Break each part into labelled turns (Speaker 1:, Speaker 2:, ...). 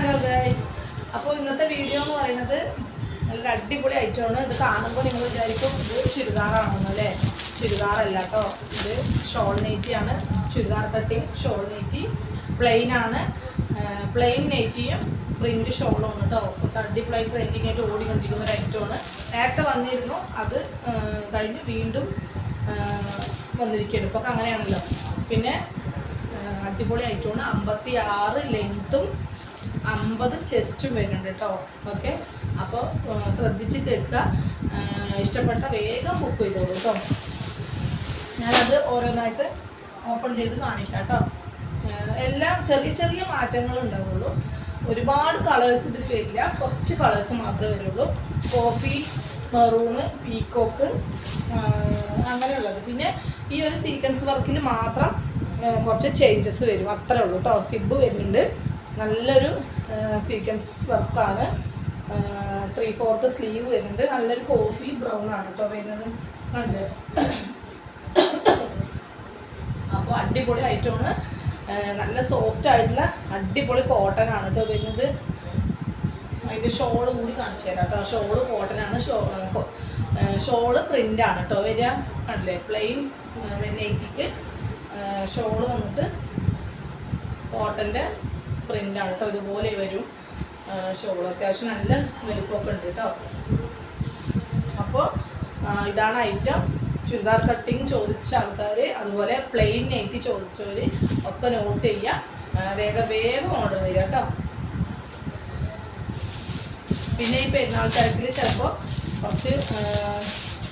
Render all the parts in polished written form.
Speaker 1: Hello guys, അപ്പോൾ ഇന്നത്തെ video എന്ന് പറയുന്നത് നല്ല അടിപൊളി ഐറ്റമാണ്. ഇത് കാണുമ്പോൾ നിങ്ങൾ വിചാരിക്കും ഇത് ചുരിദാറാണെന്ന് അല്ലേ? ചുരിദാറല്ല കേട്ടോ, ഇത് ഷോൾ നൈറ്റിയാണ്. Churidar cutting shawl nightie plain ആണ്. പ്ലെയിൻ നൈറ്റിയും പ്രിൻറ്റ് ഷോളും ആണ് കേട്ടോ. ഇപ്പോൾ അടിപൊളി ട്രെൻഡിങ് ആയിട്ട് ഓടിക്കൊണ്ടിരിക്കുന്ന ഒരു ഐറ്റമാണ്. നേരത്തെ വന്നിരുന്നു, അത് കഴിഞ്ഞ് വീണ്ടും വന്നിരിക്കുകയാണ്. ഇപ്പോൾ അങ്ങനെയാണല്ലോ. പിന്നെ അടിപൊളി ഐറ്റമാണ്. 56 ലെങ്ത്തും 50 ചെസ്റ്റും വരുന്നുണ്ട് കേട്ടോ. ഓക്കെ, അപ്പോൾ ശ്രദ്ധിച്ച് കേൾക്കുക. ഇഷ്ടപ്പെട്ട വേഗം ബുക്ക് ചെയ്തോളൂ കേട്ടോ. ഞാനത് ഓരോന്നായിട്ട് ഓപ്പൺ ചെയ്ത് കാണിക്കാം കേട്ടോ. എല്ലാം ചെറിയ ചെറിയ മാറ്റങ്ങൾ ഉണ്ടാവുള്ളൂ. ഒരുപാട് കളേഴ്സ് ഇതിൽ വരില്ല, കുറച്ച് കളേഴ്സ് മാത്രമേ വരുള്ളൂ. കോഫി, മെറൂണ്, പീക്കോക്ക്, അങ്ങനെയുള്ളത്. പിന്നെ ഈ ഒരു സീക്വൻസ് വർക്കിൽ മാത്രം കുറച്ച് ചേഞ്ചസ് വരും, അത്രേ ഉള്ളൂ കേട്ടോ. സിബ് വരുന്നുണ്ട്, നല്ലൊരു സീക്വൻസ് വർക്കാണ്. 3/4 സ്ലീവ് വരുന്നുണ്ട്. നല്ലൊരു കോഫി ബ്രൗൺ ആണ് കേട്ടോ വരുന്നത്. കണ്ടേ? അപ്പോൾ അടിപൊളി ഐറ്റമാണ്. നല്ല സോഫ്റ്റ് ആയിട്ടുള്ള അടിപൊളി കോട്ടൺ ആണ് കേട്ടോ വരുന്നത്. അതിൻ്റെ ഷോള് കൂടി കാണിച്ചു തരാം കേട്ടോ. ഷോള് കോട്ടനാണ്, ഷോള് പ്രിൻ്റാണ് കേട്ടോ വരിക. കണ്ടില്ലേ? പ്ലെയിൻ 180ക്ക് ഷോള് വന്നിട്ട് കോട്ടൻ്റെ പ്രിൻ്റാണ് കേട്ടോ. ഇതുപോലെ വരും ഷോള്. അത്യാവശ്യം നല്ല വലുപ്പമൊക്കെ ഉണ്ട് കേട്ടോ. അപ്പോൾ ഇതാണ് ഐറ്റം. ചുരിദാർ കട്ടിങ് ചോദിച്ച ആൾക്കാർ, അതുപോലെ പ്ലെയിൻ നൈറ്റി ചോദിച്ചവർ ഒക്കെ നോട്ട് ചെയ്യുക. വേഗം ഓർഡർ തരിക കേട്ടോ. പിന്നെ ഈ പെരുന്നാൾ തിരക്കിൽ ചിലപ്പോൾ കുറച്ച്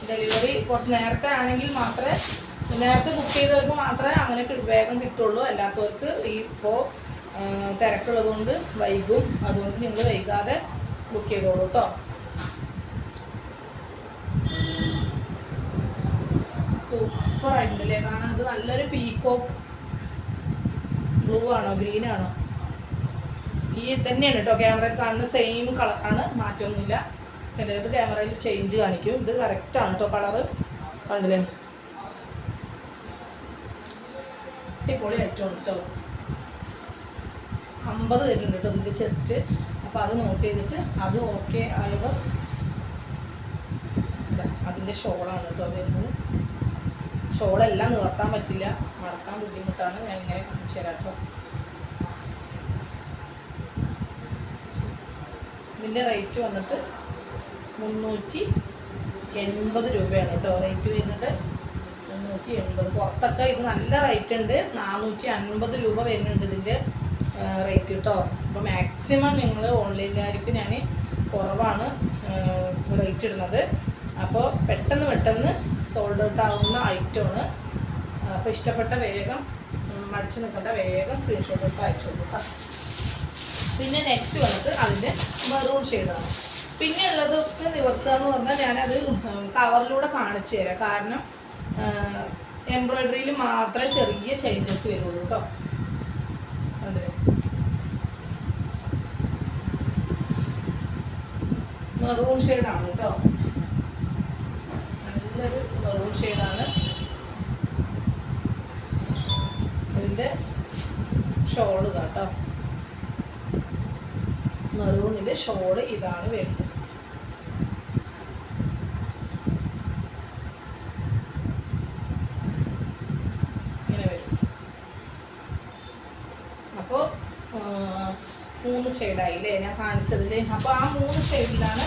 Speaker 1: ഡെലിവറി കുറച്ച് നേരത്തെ ആണെങ്കിൽ മാത്രമേ, നേരത്തെ ബുക്ക് ചെയ്തവർക്ക് മാത്രമേ അങ്ങനെ വേഗം കിട്ടുള്ളൂ. അല്ലാത്തവർക്ക് ഇപ്പോൾ തിരക്കുള്ളത് കൊണ്ട് വൈകും. അതുകൊണ്ട് നിങ്ങൾ വൈകാതെ ബുക്ക് ചെയ്തോളൂ കേട്ടോ. സൂപ്പർ ആയിട്ടുണ്ടല്ലേ കാണാൻ. ഇത് നല്ലൊരു പീക്കോക്ക് ബ്ലൂ ആണോ ഗ്രീൻ ആണോ? ഈ തന്നെയാണ് കേട്ടോ ക്യാമറയിൽ കാണുന്ന സെയിം കളറാണ്, മാറ്റമൊന്നുമില്ല. ചിലത് ക്യാമറയിൽ ചേഞ്ച് കാണിക്കും. ഇത് കറക്റ്റാണ് കേട്ടോ കളറ്. കണ്ടില്ലേ? അടിപൊളി ഐറ്റമാണ് കേട്ടോ. 50 വരുന്നുണ്ട് കേട്ടോ ഇതിൻ്റെ ചെസ്റ്റ്. അപ്പോൾ അത് നോട്ട് ചെയ്തിട്ട് അത് ഓക്കെ ആയപ്പോൾ അതിൻ്റെ ഷോളാണ് കേട്ടോ വരുന്നത്. ഷോളെല്ലാം നിവർത്താൻ പറ്റില്ല, മടക്കാൻ ബുദ്ധിമുട്ടാണ്. ഞാൻ ഇങ്ങനെ കാണിച്ചു തരാം കേട്ടോ. ഇതിൻ്റെ റേറ്റ് വന്നിട്ട് 380 രൂപയാണ് കേട്ടോ റേറ്റ് വരുന്നത്. 380. പുറത്തൊക്കെ ഇത് നല്ല റേറ്റ് ഉണ്ട്. 450 രൂപ വരുന്നുണ്ട് ഇതിൻ്റെ റേറ്റ് കേട്ടോ. അപ്പോൾ മാക്സിമം നിങ്ങൾ ഓൺലൈനുകാർക്ക് ഞാൻ കുറവാണ് റേറ്റ് ഇടുന്നത്. അപ്പോൾ പെട്ടെന്ന് സോൾഡ് ഔട്ട് ആവുന്ന ഐറ്റമാണ്. അപ്പോൾ ഇഷ്ടപ്പെട്ട വേഗം മടിച്ച് നിൽക്കേണ്ട, വേഗം സ്ക്രീൻഷോട്ട് ഇട്ട് അയച്ചു കൊടുക്കുക. പിന്നെ നെക്സ്റ്റ് വന്നിട്ട് അതിൻ്റെ മെറൂൺ ഷെയ്ഡാണ്. പിന്നെ ഉള്ളതൊക്കെ നിവർത്തുക എന്ന് പറഞ്ഞാൽ ഞാനത് കവറിലൂടെ കാണിച്ചു തരാം. കാരണം എംബ്രോയ്ഡറിയിൽ മാത്രമേ ചെറിയ ചേഞ്ചസ് വരുള്ളൂ കേട്ടോ. അതെ, മെറൂൺ ഷെയ്ഡാണ് കേട്ടോ. നല്ലൊരു മെറൂൺ ഷെയ്ഡാണ്. ഇതിൻ്റെ ഷോള് കേട്ടോ. മെറൂണിൽ ഷോള് ഇതാണ് വരുന്നത്. ഇങ്ങനെ വരും. അപ്പോൾ 3 ഷെയ്ഡായില്ലേ ഞാൻ കാണിച്ചതിൽ. അപ്പോൾ ആ 3 ഷെയ്ഡിലാണ്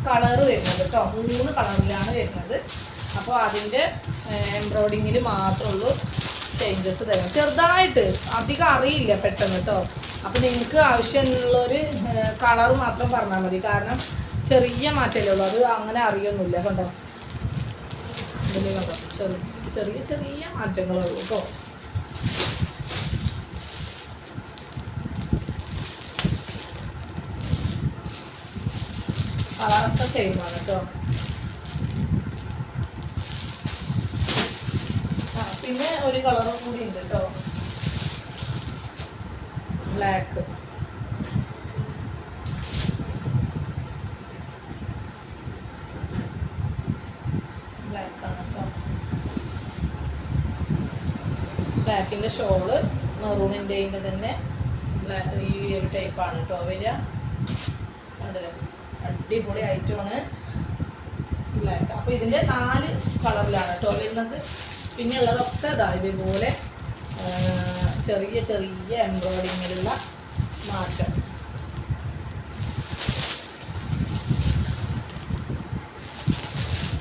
Speaker 1: കളറ് വരുന്നത് കേട്ടോ. 3 കളറിലാണ് വരുന്നത്. അപ്പോൾ അതിൻ്റെ എംബ്രോയിഡിങ്ങിൽ മാത്രമേ ഉള്ളൂ ചേഞ്ചസ് തരും. ചെറുതായിട്ട്, അധികം അറിയില്ല പെട്ടെന്ന് കേട്ടോ. അപ്പോൾ നിങ്ങൾക്ക് ആവശ്യമുള്ളൊരു കളർ മാത്രം പറഞ്ഞാൽ മതി. കാരണം ചെറിയ മാറ്റമല്ലേ ഉള്ളൂ, അത് അങ്ങനെ അറിയൊന്നുമില്ല. കണ്ടോ? ഇതിൽ കണ്ടോ? ചെറിയ മാറ്റങ്ങളുള്ളൂ കേട്ടോ. കളറൊക്കെ സെയിമാണ് കേട്ടോ. പിന്നെ ഒരു കളറും കൂടി ഉണ്ട് കേട്ടോ, ബ്ലാക്ക്. ബ്ലാക്കാണ് കേട്ടോ. ബ്ലാക്കിൻ്റെ ഷോള് മെറൂണിൻ്റെ തന്നെ ഈ ഒരു ടൈപ്പാണ് കേട്ടോ വരിക. കണ്ടില്ലേ, അടിപൊളി ഐറ്റമാണ് ബ്ലാക്ക്. അപ്പോൾ ഇതിൻ്റെ 4 കളറിലാണ് കേട്ടോ വരുന്നത്. പിന്നെ ഉള്ളതൊക്കെ ഇതാ ഇതുപോലെ ചെറിയ ചെറിയ എംബ്രോയിഡിങ്ങിലുള്ള മാറ്റം.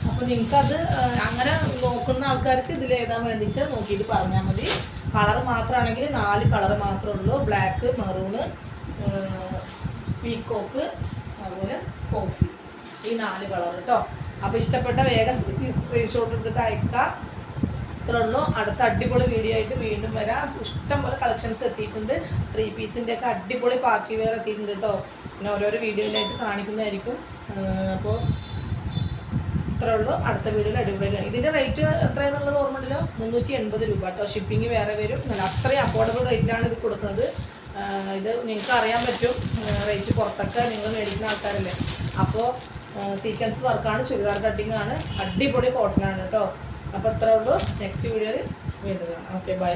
Speaker 1: അപ്പോൾ നിങ്ങൾക്കത് അങ്ങനെ നോക്കുന്ന ആൾക്കാർക്ക് ഇതിൽ ഏതാ വേണ്ടിച്ച് നോക്കിയിട്ട് പറഞ്ഞാൽ മതി. കളർ മാത്രമാണെങ്കിൽ 4 കളർ മാത്രമേ ഉള്ളൂ. ബ്ലാക്ക്, മെറൂണ്, പീക്കോക്ക്, അതുപോലെ കോഫി, ഈ 4 കളർ കേട്ടോ. അപ്പോൾ ഇഷ്ടപ്പെട്ട വേഗം സ്ക്രീൻഷോട്ട് എടുത്തിട്ട് അയക്കുക. ഇത്രേ ഉള്ളൂ. അടുത്ത അടിപൊളി വീഡിയോ ആയിട്ട് വീണ്ടും വരാം. ഇഷ്ടം പോലെ കളക്ഷൻസ് എത്തിയിട്ടുണ്ട്. 3 പീസിൻ്റെ ഒക്കെ അടിപൊളി പാർട്ടി വെയർ എത്തിയിട്ടുണ്ട് കേട്ടോ. പിന്നെ ഓരോരോ വീഡിയോയിലായിട്ട് കാണിക്കുന്നതായിരിക്കും. അപ്പോൾ ഇത്രേ ഉള്ളൂ. അടുത്ത വീഡിയോയിൽ അടിപൊളിയാണ്. ഇതിൻ്റെ റേറ്റ് എത്രയാണെന്നുള്ളത് ഓർമ്മയുണ്ടല്ലോ, 380 രൂപ കേട്ടോ. ഷിപ്പിംഗ് വേറെ വരും. നല്ല അത്രയും അഫോർഡബിൾ റേറ്റിലാണ് ഇത് കൊടുക്കുന്നത്. ഇത് നിങ്ങൾക്ക് അറിയാൻ പറ്റും, റേറ്റ് പുറത്തൊക്കെ നിങ്ങൾ മേടിക്കുന്ന ആൾക്കാരല്ലേ. അപ്പോൾ സീക്വൻസ് വർക്കാണ്, ചുരിദാർ കട്ടിങ് ആണ്, അടിപൊളി കോട്ടനാണ് കേട്ടോ. അപ്പോൾ ഇത്രേ ഉള്ളൂ. നെക്സ്റ്റ് വീഡിയോയിൽ വീണ്ടും കാണാം. Okay, by.